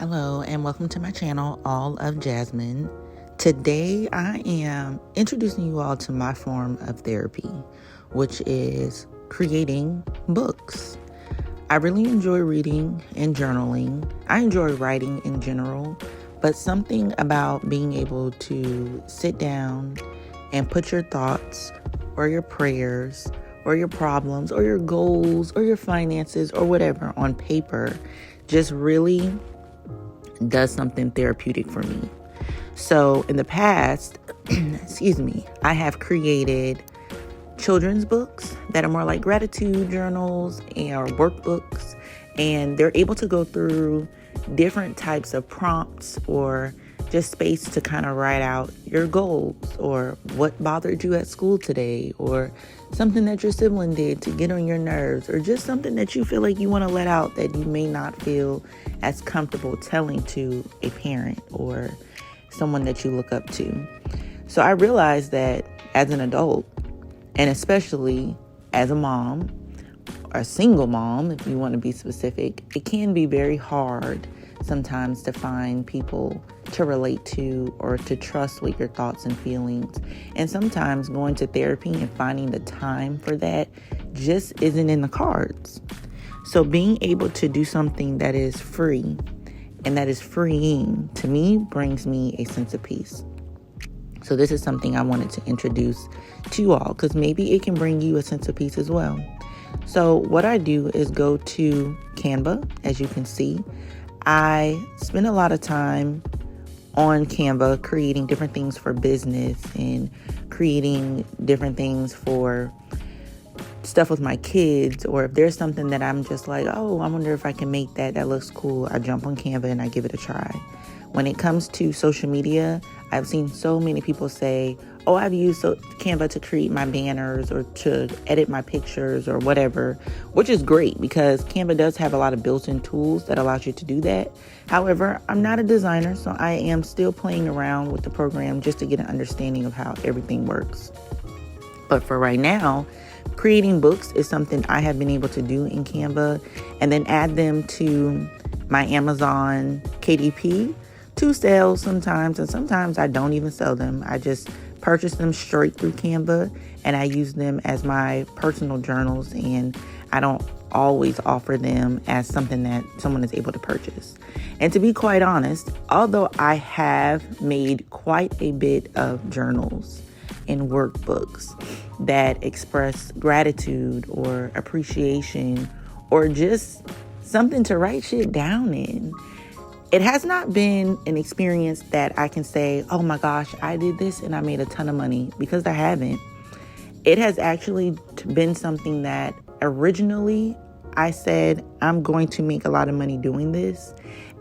Hello and welcome to my channel, All of Jasmine. Today I am introducing you all to my form of therapy, which is creating books. I really enjoy reading and journaling. I enjoy writing in general, but something about being able to sit down and put your thoughts or your prayers or your problems or your goals or your finances or whatever on paper just really does something therapeutic for me. So in the past, I have created children's books that are more like gratitude journals or workbooks, and they're able to go through different types of prompts or just space to kind of write out your goals or what bothered you at school today or something that your sibling did to get on your nerves or just something that you feel like you want to let out that you may not feel as comfortable telling to a parent or someone that you look up to. So I realized that as an adult, and especially as a mom, or a single mom, if you want to be specific, it can be very hard sometimes to find people to relate to or to trust with your thoughts and feelings. And sometimes going to therapy and finding the time for that just isn't in the cards. So being able to do something that is free and that is freeing to me brings me a sense of peace. So this is something I wanted to introduce to you all because maybe it can bring you a sense of peace as well. So what I do is go to Canva. As you can see, I spend a lot of time on Canva creating different things for business and creating different things for stuff with my kids, or if there's something that I'm just like, oh, I wonder if I can make that looks cool, I jump on Canva and I give it a try. When it comes to social media, I've seen so many people say, oh, I've used Canva to create my banners or to edit my pictures or whatever, which is great because Canva does have a lot of built-in tools that allows you to do that. However, I'm not a designer, so I am still playing around with the program just to get an understanding of how everything works. But for right now, creating books is something I have been able to do in Canva and then add them to my Amazon KDP to sell sometimes, and sometimes I don't even sell them. I just purchase them straight through Canva and I use them as my personal journals, and I don't always offer them as something that someone is able to purchase. And to be quite honest, although I have made quite a bit of journals and workbooks that express gratitude or appreciation or just something to write shit down in, it has not been an experience that I can say, oh my gosh, I did this and I made a ton of money, because I haven't. It has actually been something that originally I said, I'm going to make a lot of money doing this.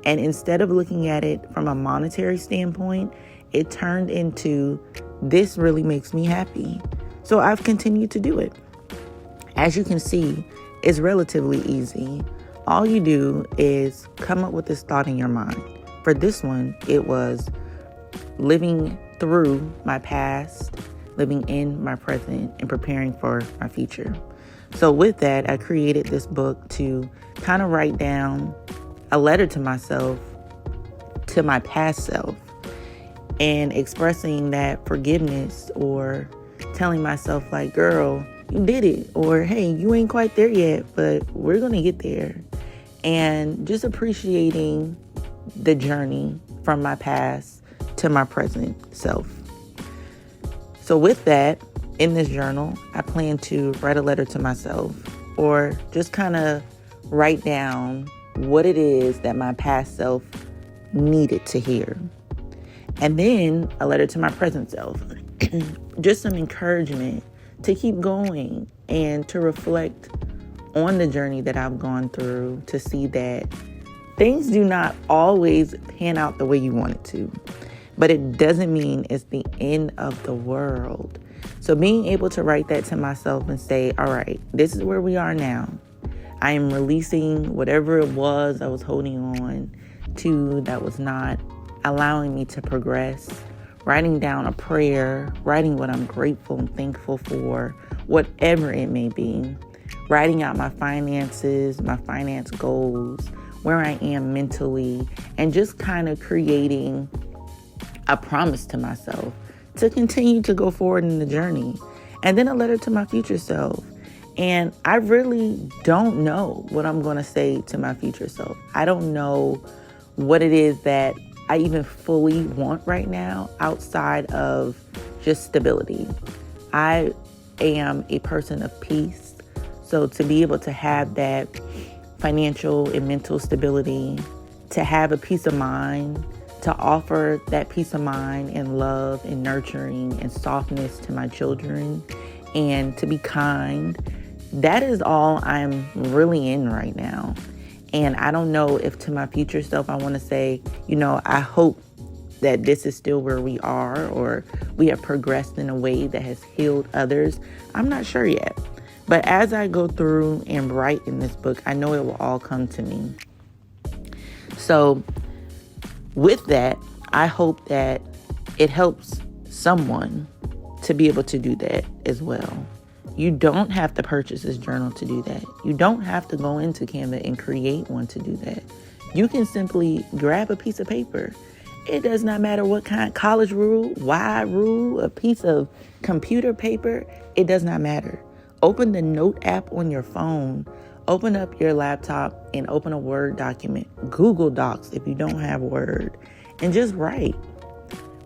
And instead of looking at it from a monetary standpoint, it turned into, this really makes me happy. So I've continued to do it. As you can see, it's relatively easy. All you do is come up with this thought in your mind. For this one, it was living through my past, living in my present, and preparing for my future. So with that, I created this book to kind of write down a letter to myself, to my past self, and expressing that forgiveness or telling myself like, girl, you did it, or hey, you ain't quite there yet, but we're going to get there. And just appreciating the journey from my past to my present self. So with that, in this journal, I plan to write a letter to myself or just kind of write down what it is that my past self needed to hear. And then a letter to my present self. Just some encouragement to keep going and to reflect on the journey that I've gone through, to see that things do not always pan out the way you want it to. But it doesn't mean it's the end of the world. So being able to write that to myself and say, all right, this is where we are now. I am releasing whatever it was I was holding on to that was not allowing me to progress. Writing down a prayer, writing what I'm grateful and thankful for, whatever it may be. Writing out my finances, my finance goals, where I am mentally, and just kind of creating a promise to myself to continue to go forward in the journey. And then a letter to my future self. And I really don't know what I'm going to say to my future self. I don't know what it is that I even fully want right now outside of just stability. I am a person of peace. So to be able to have that financial and mental stability, to have a peace of mind, to offer that peace of mind and love and nurturing and softness to my children, and to be kind, that is all I'm really in right now. And I don't know if to my future self I want to say, I hope that this is still where we are, or we have progressed in a way that has healed others. I'm not sure yet. But as I go through and write in this book, I know it will all come to me. So with that, I hope that it helps someone to be able to do that as well. You don't have to purchase this journal to do that. You don't have to go into Canva and create one to do that. You can simply grab a piece of paper. It does not matter what kind, college rule, wide rule, a piece of computer paper, it does not matter. Open the Note app on your phone, open up your laptop and open a Word document, Google Docs if you don't have Word, and just write.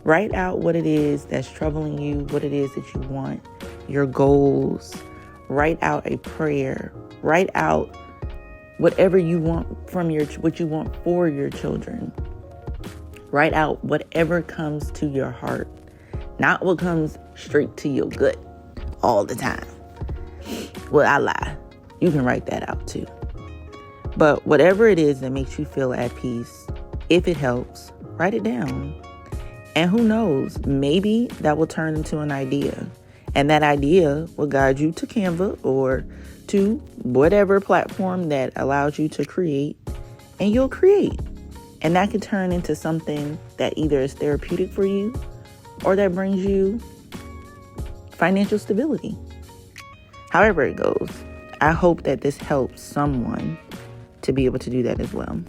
Write out what it is that's troubling you, what it is that you want, your goals. Write out a prayer. Write out whatever you want what you want for your children. Write out whatever comes to your heart, not what comes straight to your gut all the time. Well, I lie. You can write that out too. But whatever it is that makes you feel at peace, if it helps, write it down. And who knows, maybe that will turn into an idea. And that idea will guide you to Canva or to whatever platform that allows you to create, and you'll create. And that can turn into something that either is therapeutic for you or that brings you financial stability. However it goes, I hope that this helps someone to be able to do that as well.